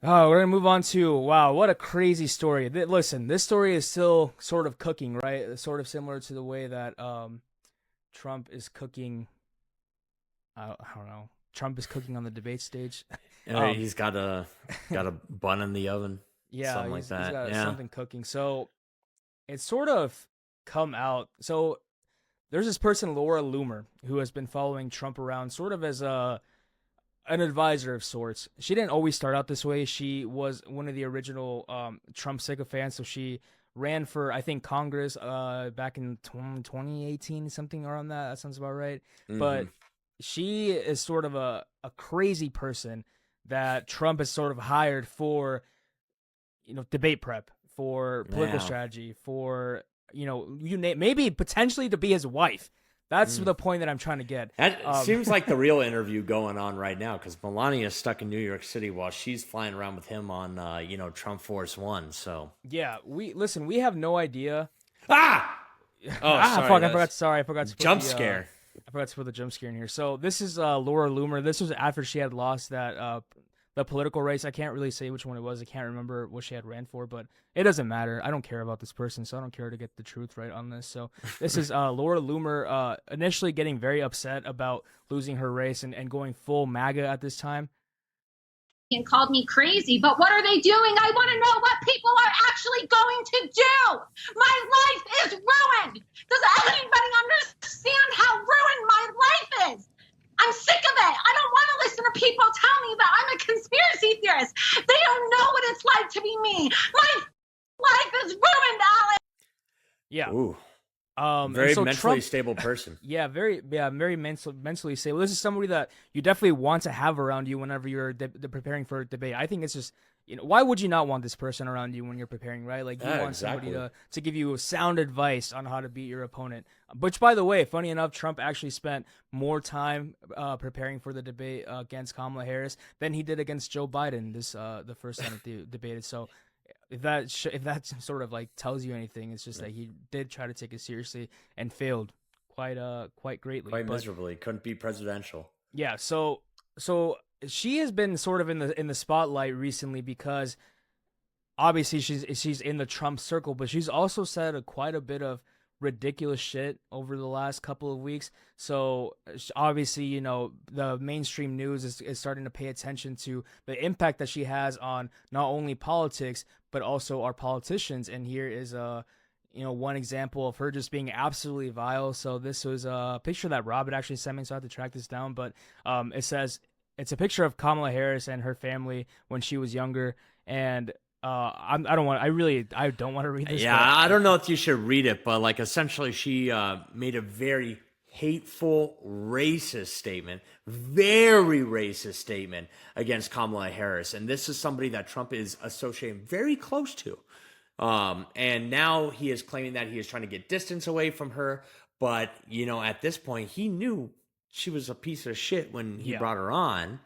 Oh, we're gonna move on to wow, what a crazy story. Listen, this story is still sort of cooking, right? It's sort of similar to the way that Trump is cooking. I don't know. Trump is cooking on the debate stage. um, He's got a bun in the oven, yeah, something like he's that. got Yeah. something cooking. So it's sort of come out. So there's this person, Laura Loomer, who has been following Trump around, sort of as a an advisor of sorts. She didn't always start out this way. She was one of the original Trump sycophants. So she ran for, I think, Congress back in 2018, something around that. That sounds about right. Hmm. But she is sort of a crazy person that Trump has sort of hired for, debate prep, for political Yeah. strategy, for, you name, maybe potentially to be his wife. That's Mm. the point that I'm trying to get. That Um, seems like the real interview going on right now because Melania is stuck in New York City while she's flying around with him on, Trump Force One. So Yeah, we have no idea. ah, oh, sorry, Fuck, I forgot. that's Sorry, I forgot to put jump the scare. I forgot to put the jump scare in here. So this is Laura Loomer. This was after she had lost that the political race. I can't really say which one it was. I can't remember what she had ran for, but it doesn't matter. I don't care about this person, so I don't care to get the truth right on this. So this is Laura Loomer initially getting very upset about losing her race and going full MAGA at this time. And called me crazy, but what are they doing? I want to know what people are actually going to do. My life is ruined. Does anybody understand how ruined my life is? I'm sick of it. I don't want to listen to people tell me that I'm a conspiracy theorist. They don't know what it's like to be me. My life is ruined, Alex. Yeah. Ooh, And very so mentally Trump, stable person. very mentally stable. This is somebody that you definitely want to have around you whenever you're preparing for a debate. I think it's just, why would you not want this person around you when you're preparing, right? Like you Yeah, want somebody exactly. to give you sound advice on how to beat your opponent. Which, by the way, funny enough, Trump actually spent more time preparing for the debate against Kamala Harris than he did against Joe Biden. This the first time that they debated. So if that sort of like tells you anything, it's just that he did try to take it seriously and failed quite greatly. Quite But miserably. Couldn't be presidential. yeah, so she has been sort of in the spotlight recently because obviously she's in the Trump circle, but she's also said quite a bit of ridiculous shit over the last couple of weeks. So obviously, the mainstream news is starting to pay attention to the impact that she has on not only politics but also our politicians. And here is one example of her just being absolutely vile. So this was a picture that Robert actually sent me, so I had to track this down. But it says it's a picture of Kamala Harris and her family when she was younger, and I don't want to read this, Yeah, but I don't know if you should read it, but like essentially, she made a very hateful, racist statement, very racist statement against Kamala Harris, and this is somebody that Trump is associating very close to. And now he is claiming that he is trying to get distance away from her, but at this point, he knew she was a piece of shit when he yeah, brought her on.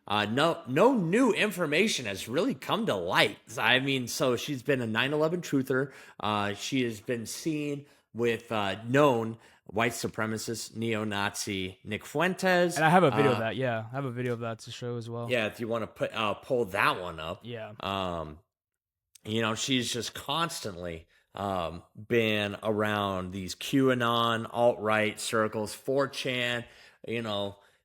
No new information has really come to light. I mean, so she's been a 9/11 truther. She has been seen with known white supremacist neo-Nazi Nick Fuentes. and I have a video of that. Yeah, I have a video of that to show as well. Yeah, if you want to pull that one up, Yeah, um, she's just constantly been around these QAnon alt right circles, 4chan.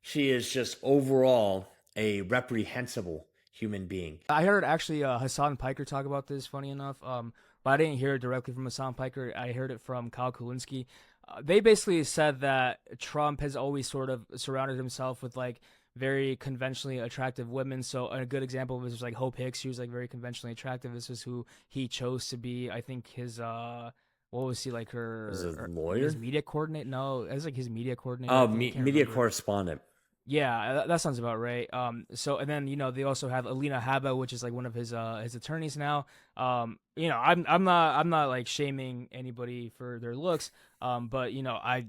She is just overall a reprehensible human being. I heard actually Hassan Piker talk about this. Funny enough, but I didn't hear it directly from Hassan Piker. I heard it from Kyle Kulinski. They basically said that Trump has always sort of surrounded himself with like very conventionally attractive women. So a good example of this was like Hope Hicks. She was like very conventionally attractive. This was who he chose to be. I think his what was he like Is a his lawyer? media coordinator? No, it was like his media coordinator. I Oh, think I can't media remember. correspondent. Yeah, that sounds about right. So and then they also have Alina Habba, which is like one of his attorneys now. I'm not like shaming anybody for their looks. But I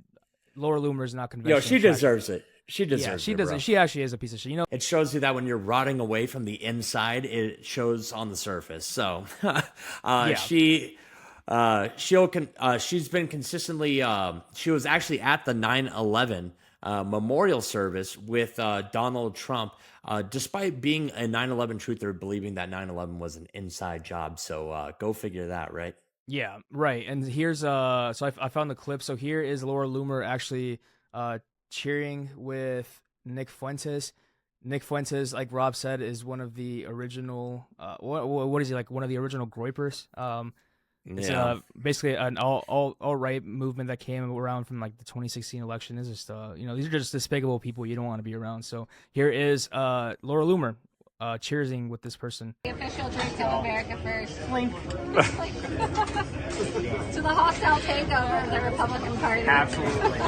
Laura Loomer is not Yo, conventionally she attractive. deserves it. She Yeah, deserves she it, doesn't. bro. She actually is a piece of shit. It shows you that when you're rotting away from the inside, it shows on the surface. So, Yeah, she's been consistently. She was actually at the 9/11 memorial service with Donald Trump, despite being a 9/11 truther, believing that 9/11 was an inside job. So go figure that, right? Yeah, right. And here's so I found the clip. So here is Laura Loomer actually cheering with Nick Fuentes. Nick Fuentes, like Rob said, is one of the original. What is he, like? One of the original Groypers. It's Yeah. basically an all right movement that came around from like the 2016 election. Is just these are just despicable people you don't want to be around. So here is Laura Loomer cheersing with this person. The official drink of America First. Slink. To the hostile takeover of the Republican Party. Absolutely.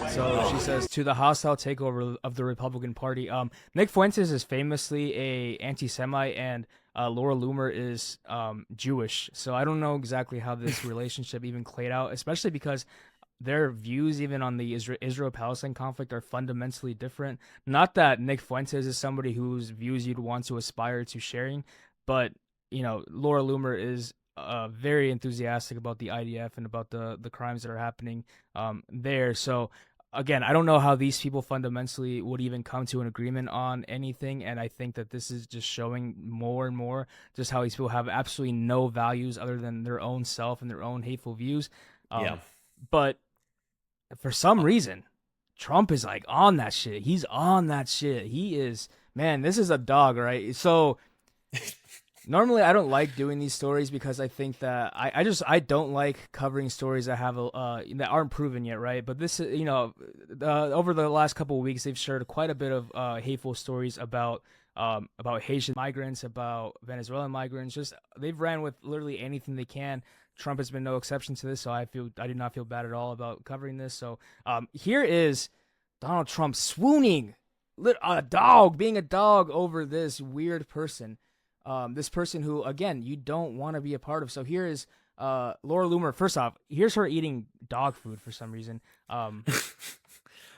So she says, to the hostile takeover of the Republican Party. Nick Fuentes is famously a anti-Semite, and Laura Loomer is Jewish. So I don't know exactly how this relationship even played out, especially because their views even on the Israel-Palestine conflict are fundamentally different. Not that Nick Fuentes is somebody whose views you'd want to aspire to sharing, but Laura Loomer is very enthusiastic about the IDF and about the crimes that are happening there. So again, I don't know how these people fundamentally would even come to an agreement on anything, and I think that this is just showing more and more just how these people have absolutely no values other than their own self and their own hateful views. Yeah. But for some reason, Trump is like on that shit. He's on that shit. He is, man, this is a dog, right? So normally I don't like doing these stories because I think that I don't like covering stories that have that aren't proven yet, right? But this is, over the last couple of weeks, they've shared quite a bit of hateful stories about Haitian migrants, about Venezuelan migrants. Just they've ran with literally anything they can. Trump has been no exception to this, so I do not feel bad at all about covering this. So here is Donald Trump swooning, being a dog over this weird person, this person who, again, you don't want to be a part of. So here is Laura Loomer. First off, here's her eating dog food for some reason.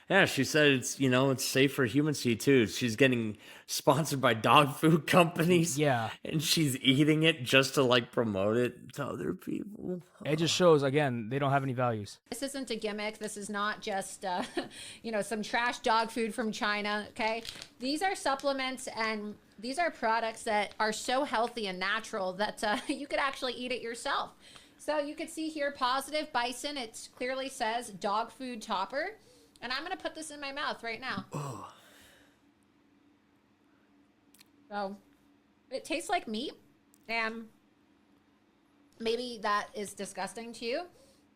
Yeah, she said it's safe for humans to eat too. She's getting sponsored by dog food companies. Yeah. And she's eating it just to like promote it to other people. It just shows, again, they don't have any values. This isn't a gimmick. This is not just, some trash dog food from China, okay? These are supplements and these are products that are so healthy and natural that you could actually eat it yourself. So you could see here, positive bison. It clearly says dog food topper. And I'm going to put this in my mouth right now. Oh. So it tastes like meat. And maybe that is disgusting to you.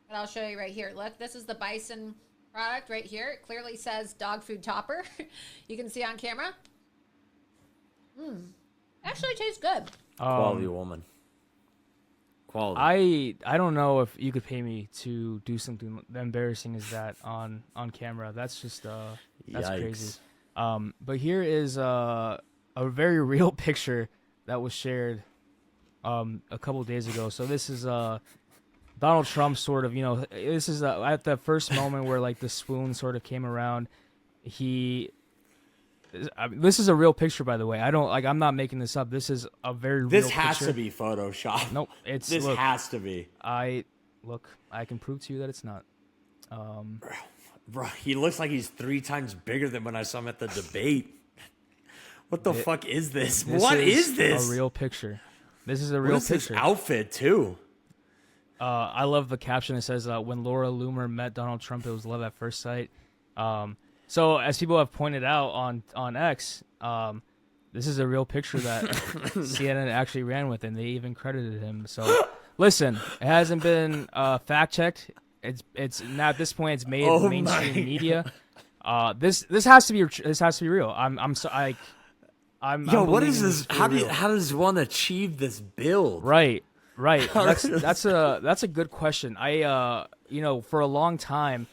But I'll show you right here. Look, this is the bison product right here. It clearly says dog food topper. You can see on camera. Actually tastes good. Quality woman. Quality. I don't know if you could pay me to do something embarrassing as that on camera. That's just that's crazy. But here is a very real picture that was shared a couple days ago. So this is Donald Trump sort of, this is at the first moment where like the swoon sort of came around. This is a real picture, by the way. I'm not making this up. This is a very real picture. This has to be Photoshop. Nope. This has to be. I can prove to you that it's not. Bro, he looks like he's 3 times bigger than when I saw him at the debate. What the fuck is this? What is this? A real picture. This is a real picture. This outfit too? I love the caption. It says, when Laura Loomer met Donald Trump, it was love at first sight. So as people have pointed out on X, this is a real picture that CNN actually ran with, and they even credited him. So listen, it hasn't been fact checked. It's now at this point it's made mainstream media. This has to be real. What is this? How does one achieve this build? Right. That's a good question. For a long time,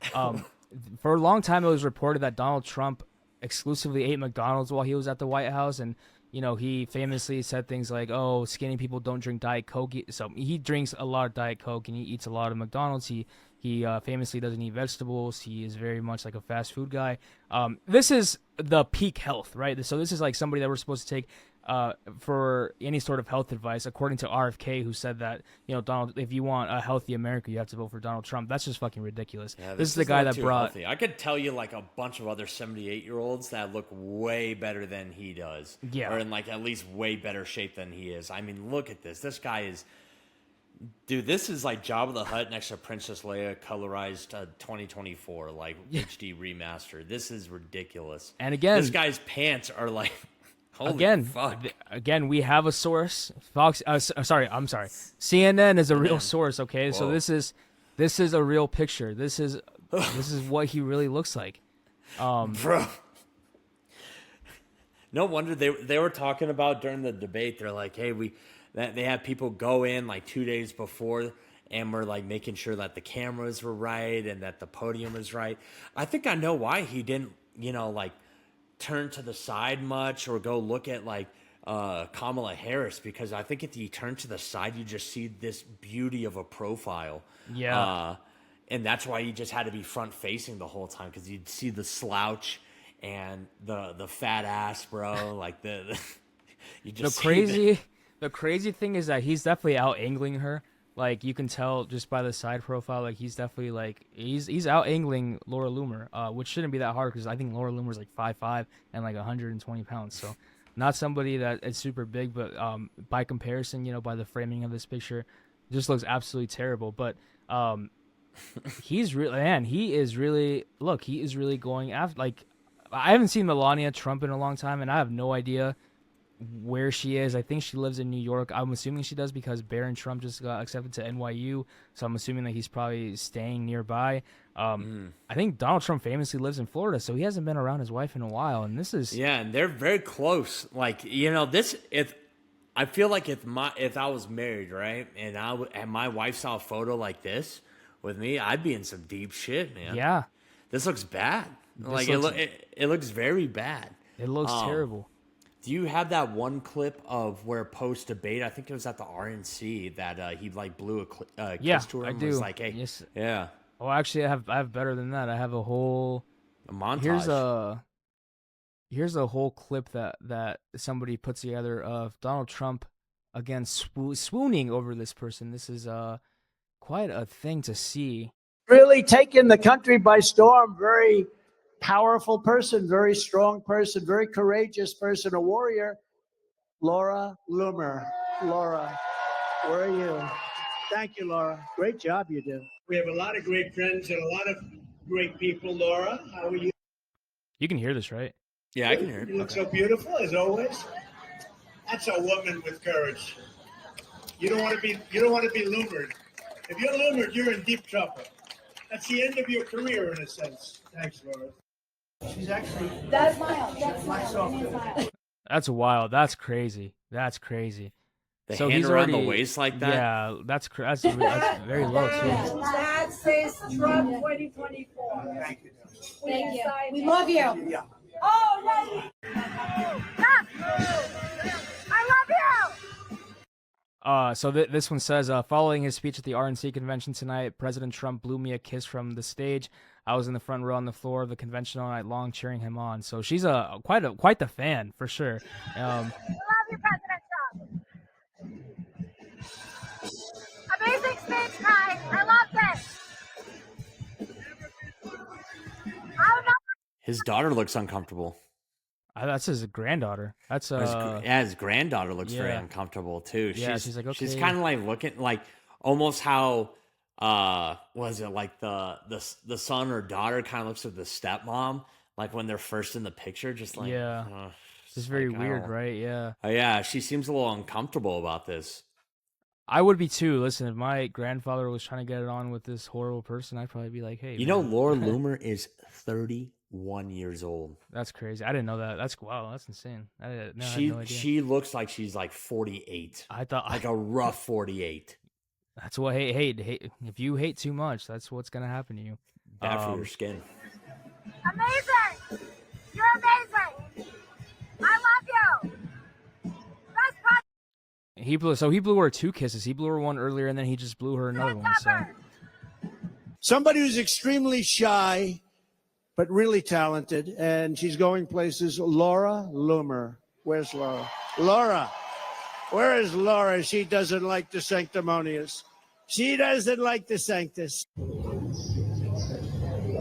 it was reported that Donald Trump exclusively ate McDonald's while he was at the White House, and he famously said things like, "Oh, skinny people don't drink Diet Coke." So he drinks a lot of Diet Coke and he eats a lot of McDonald's. He famously doesn't eat vegetables. He is very much like a fast food guy. This is the peak health, right? So this is like somebody that we're supposed to take for any sort of health advice, according to RFK, who said that, Donald, if you want a healthy America, you have to vote for Donald Trump. That's just fucking ridiculous. Yeah, this is the guy that brought. Healthy. I could tell you like a bunch of other 78-year-olds that look way better than he does. Yeah. Or in like at least way better shape than he is. I mean, look at this. This guy is. Dude, this is like Jabba the Hutt next to Princess Leia colorized 2024, like HD remaster. This is ridiculous. And again, this guy's pants are like, holy fuck. Again, we have a source. Fox. Sorry, I'm sorry. CNN is a real source. Okay, so this is a real picture. This is what he really looks like. Bro. No wonder they were talking about during the debate. They're like, hey, they had people go in like 2 days before and we're like making sure that the cameras were right and that the podium was right. I think I know why he didn't, like turn to the side much or go look at like Kamala Harris, because I think if you turn to the side, you just see this beauty of a profile. Yeah. And that's why you just had to be front facing the whole time, because you'd see the slouch and the fat ass, bro. Like you just The crazy thing is that he's definitely out angling her. Like, you can tell just by the side profile, like he's definitely like he's out angling Laura Loomer, which shouldn't be that hard because I think Laura Loomer's like 5'5" and like 120 pounds. So not somebody that is super big, but by comparison, by the framing of this picture, just looks absolutely terrible. But he is really going after, like, I haven't seen Melania Trump in a long time, and I have no idea where she is. I think she lives in New York. I'm assuming she does because Barron Trump just got accepted to NYU, so I'm assuming that he's probably staying nearby. I think Donald Trump famously lives in Florida, so he hasn't been around his wife in a while, and this is and they're very close. Like, this, if I feel like if I was married, right, and my wife saw a photo like this with me, I'd be in some deep shit, man. Yeah, this looks bad. It looks very bad. It looks terrible. Do you have that one clip of where post debate? I think it was at the RNC that he like blew a kiss to her. I and do. Was like, hey, yes. Yeah. Oh, actually, I have better than that. I have a whole montage. Here's a whole clip that somebody puts together of Donald Trump again swooning over this person. This is quite a thing to see. Really taken the country by storm. Very powerful person, very strong person, very courageous person, a warrior. Laura Loomer. Laura, where are you? Thank you, Laura. Great job you do. We have a lot of great friends and a lot of great people. Laura, how are you? You can hear this, right? Yeah, I can hear it. You look so beautiful, as always. That's a woman with courage. You don't want to be loomered. If you're loomered, you're in deep trouble. That's the end of your career, in a sense. Thanks, Laura. She's actually. That's Smile. That's wild. That's crazy. That's crazy. The hand around the waist like that? Yeah, that's very low, too. That says Trump 2024. Thank you. Thank you. We love you. Yeah. Oh, I love you. So this one says, following his speech at the RNC convention tonight, President Trump blew me a kiss from the stage. I was in the front row on the floor of the convention all night long cheering him on. So she's quite the fan, for sure. I love you, President Trump. Amazing speech, guys. I loved it. His daughter looks uncomfortable. That's his granddaughter. That's his granddaughter looks very uncomfortable too. She's like, okay. She's kind of like looking like almost how was it like the son or daughter kind of looks at the stepmom, like when they're first in the picture, just like it's very weird, right? Yeah. Yeah, she seems a little uncomfortable about this. I would be too. Listen, if my grandfather was trying to get it on with this horrible person, I'd probably be like, hey. Laura Loomer is 31 years old. That's crazy. I didn't know that. That's insane. I had no idea. She looks like she's like 48. I thought like a rough 48. That's what hate. If you hate too much, that's what's gonna happen to you. Bad for your skin. Amazing! You're amazing! I love you! Best president! He blew her 2 kisses. He blew her one earlier, and then he just blew her another one. So Somebody who's extremely shy, but really talented, and she's going places. Laura Loomer. Where's Laura? Laura. Where is Laura? She doesn't like the sanctimonious. She doesn't like the sanctus.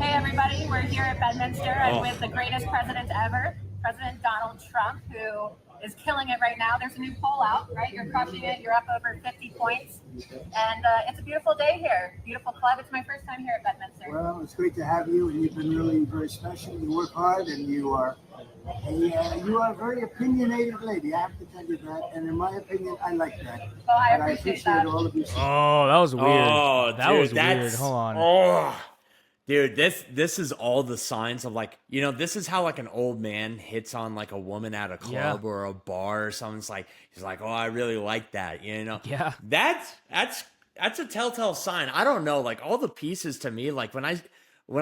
Hey, everybody. We're here at Bedminster. I'm with the greatest president ever, President Donald Trump, who is killing it right now. There's a new poll out, right? You're crushing it. You're up over 50 points. And it's a beautiful day here. Beautiful club. It's my first time here at Bedminster. Well, it's great to have you, and you've been really very special. You work hard, and you are a very opinionated lady. I have to tell you that. And in my opinion, I like that. Oh, I And appreciate that. all of you. Oh, that was weird. Oh, that dude, was weird. that's- Hold on. Oh, dude, this is all the signs of like, you know, this is how like an old man hits on like a woman at a club or a bar or something. It's like he's like, oh, I really like that, you know? Yeah. That's a telltale sign. I don't know, like all the pieces to me, like when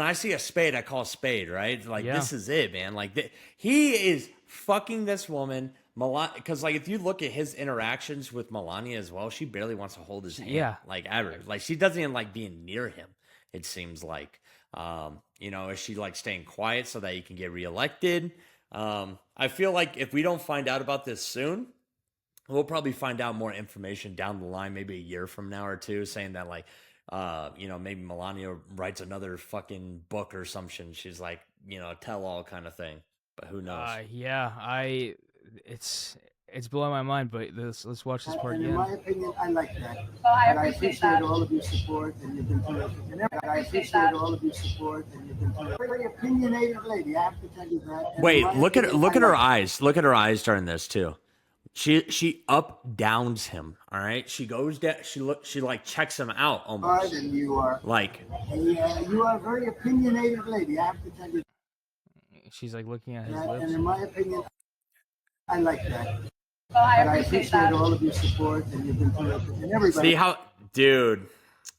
I see a spade, I call a spade, right? Like this is it, man. Like he is fucking this woman. Because like if you look at his interactions with Melania as well, she barely wants to hold his hand. Yeah. Like ever. Like she doesn't even like being near him. It seems like, you know, is she like staying quiet so that he can get reelected? I feel like if we don't find out about this soon, we'll probably find out more information down the line, maybe a year from now or two, saying that like, you know, maybe Melania writes another fucking book or something. She's like, you know, a tell-all kind of thing. But who knows? It's blowing my mind. But let's watch this part And again. in my opinion, I like that. Oh, I And I appreciate appreciate that. all of your support, and you've been terrific. And I appreciate all of your support, and you've been terrific. Very opinionated lady. I have to tell you that. And Wait, in my look at opinion, look I at her like eyes. Look at her eyes during this too. She up downs him. All right, she goes down. She like checks him out hard, almost. and you are Like you are a very opinionated lady. I have to tell you She's like looking at his that. lips. And in my opinion, I like that. Oh, I And I appreciate appreciate that. all of your support, and you've been terrific. And everybody. see how, dude.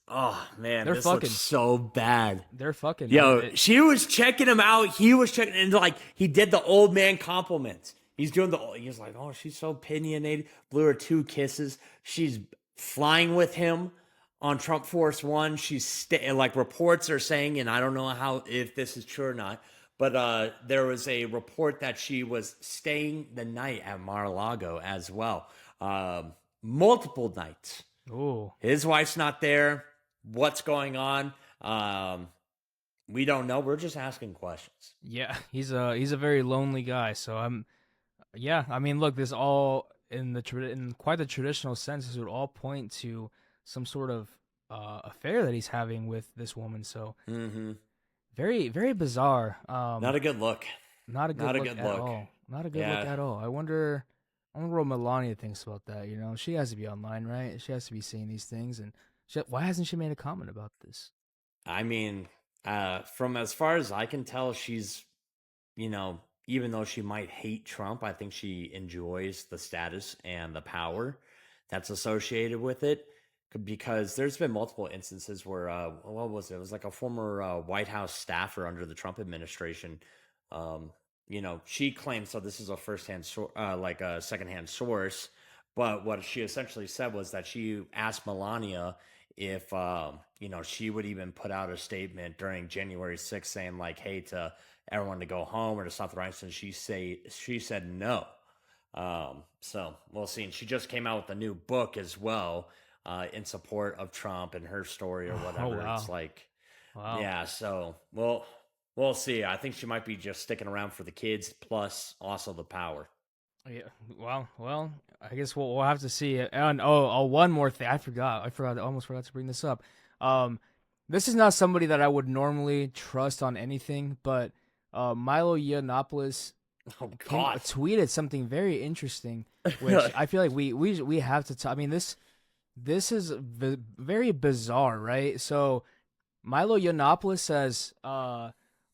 Oh man, They're this fucking. looks so bad. They're fucking. Yo, man. she was checking him out. He was checking, and like he did the old man compliments. He's doing he's like, oh, she's so opinionated. Blew her 2 kisses. She's flying with him on Trump Force One. She's like reports are saying, and I don't know if this is true or not, but there was a report that she was staying the night at Mar-a-Lago as well, multiple nights. Ooh. His wife's not there. What's going on? We don't know. We're just asking questions. Yeah, he's a very lonely guy. So I mean, look, this all in quite the traditional sense. This would all point to some sort of affair that he's having with this woman. So very, very bizarre. Not a good look. Not a good not a look good at look. all. Not a good Yeah. look at all. I wonder what Melania thinks about that. You know, she has to be online, right? She has to be seeing these things, and why hasn't she made a comment about this? I mean, from as far as I can tell, she's, you know, even though she might hate Trump, I think she enjoys the status and the power that's associated with it. Because there's been multiple instances where, what was it? It was like a former White House staffer under the Trump administration. You know, she claims, so this is a like a secondhand source, but what she essentially said was that she asked Melania if, you know, she would even put out a statement during January 6th saying like, hey, to everyone to go home or to stop the riots. And she said no. So we'll see. And she just came out with a new book as well, in support of Trump and her story or whatever. wow. It's like, Wow. yeah. So we'll see. I think she might be just sticking around for the kids, plus also the power. Yeah. Well. I guess we'll have to see. And one more thing. I almost forgot to bring this up. This is not somebody that I would normally trust on anything, but Milo Yiannopoulos tweeted something very interesting, which I feel like we have to talk. I mean, this is very bizarre, right? So Milo Yiannopoulos says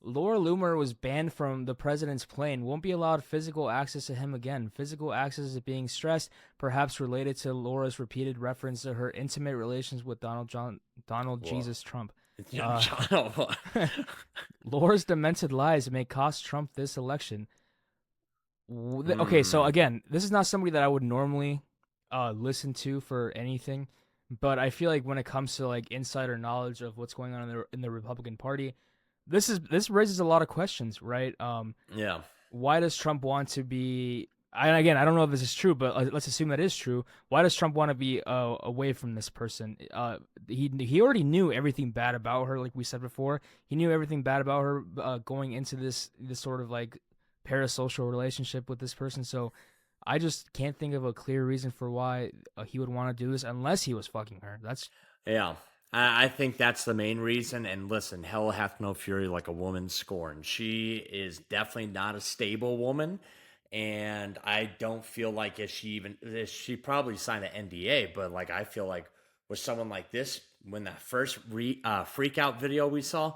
Laura Loomer was banned from the president's plane, won't be allowed physical access to him again. Physical access is being stressed, perhaps related to Laura's repeated reference to her intimate relations with Donald Jesus Trump. Laura's demented lies may cost Trump this election. Okay, so again, this is not somebody that I would normally listen to for anything, but I feel like when it comes to like insider knowledge of what's going on in the Republican Party, this raises a lot of questions, right? Yeah. Why does Trump want to be Again, I don't know if this is true, but let's assume that is true. Why does Trump want to be away from this person? He already knew everything bad about her, like we said before. He knew everything bad about her going into this sort of like parasocial relationship with this person. So I just can't think of a clear reason for why he would want to do this unless he was fucking her. That's Yeah. I think that's the main reason. And listen, hell hath no fury like a woman scorned. She is definitely not a stable woman. And I don't feel like if she probably signed an NDA, but like I feel like with someone like this, when that first freak out video we saw,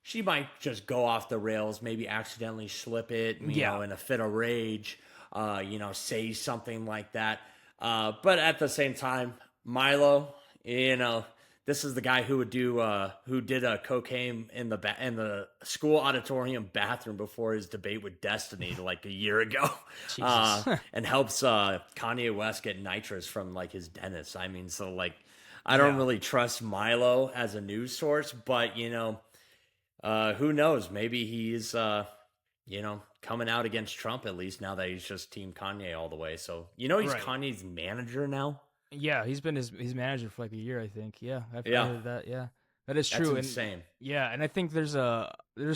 she might just go off the rails, maybe accidentally slip it, in a fit of rage, say something like that. But at the same time, Milo, this is the guy who did cocaine in the school auditorium bathroom before his debate with Destiny like a year ago, and helps Kanye West get nitrous from like his dentist. I mean, so like I don't really trust Milo as a news source, but who knows? Maybe he's coming out against Trump at least now that he's just Team Kanye all the way. So he's Right. Kanye's manager now. Yeah, he's been his manager for like a year, I think. Yeah, I've Yeah. heard that. Yeah, that is That's true. insane. And I think there's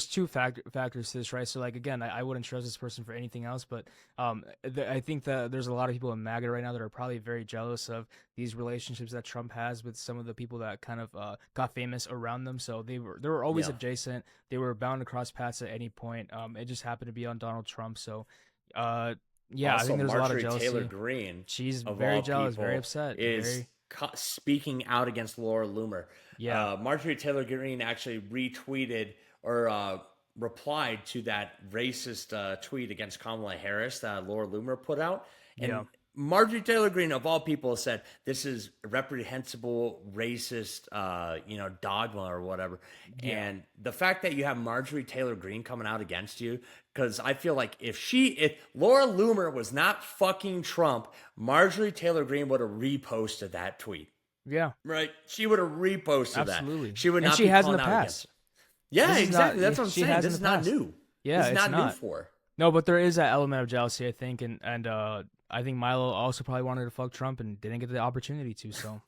two factors to this, right? So like again, I wouldn't trust this person for anything else, but I think that there's a lot of people in MAGA right now that are probably very jealous of these relationships that Trump has with some of the people that kind of got famous around them. So they were always adjacent. They were bound to cross paths at any point. It just happened to be on Donald Trump. So yeah, Also, I think there's a lot of Marjorie jealousy. Taylor Greene, She's of very all jealous, people, very upset. is speaking out against Laura Loomer. Yeah. Marjorie Taylor Greene actually retweeted or replied to that racist tweet against Kamala Harris that Laura Loomer put out. And Yeah. Marjorie Taylor Greene, of all people, said this is reprehensible, racist, dogma or whatever. Yeah. And the fact that you have Marjorie Taylor Greene coming out against you, because I feel like if Laura Loomer was not fucking Trump, Marjorie Taylor Greene would have reposted that tweet. Yeah. Right? She would have reposted Absolutely. that. She would And not she be has in calling the out past. against it. Yeah, This is exactly. not- That's what I'm she saying. has This in is the not past. new. Yeah, This is it's not new not. for her. No, but there is that element of jealousy, I think, and I think Milo also probably wanted to fuck Trump and didn't get the opportunity to. So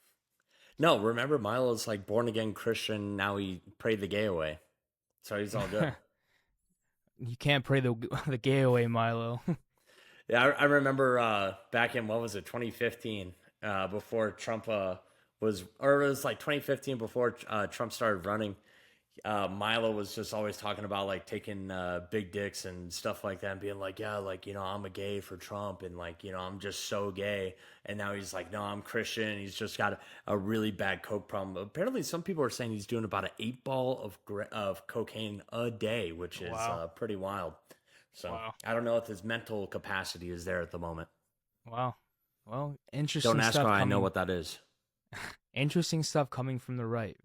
No, remember Milo's like born again Christian. Now he prayed the gay away, so he's all good. you can't pray the gay away, Milo. Yeah, I remember back in what was it, 2015, before Trump or it was like 2015 before Trump started running. Milo was just always talking about like taking big dicks and stuff like that, and being like, yeah, like I'm a gay for Trump, and like I'm just so gay. And now he's like, no, I'm Christian. He's just got a really bad coke problem. Apparently, some people are saying he's doing about an 8-ball of cocaine a day, which is Wow. pretty wild. So Wow. I don't know if his mental capacity is there at the moment. Wow. Well, interesting Don't ask stuff how I know coming- what that is. Interesting stuff coming from the right.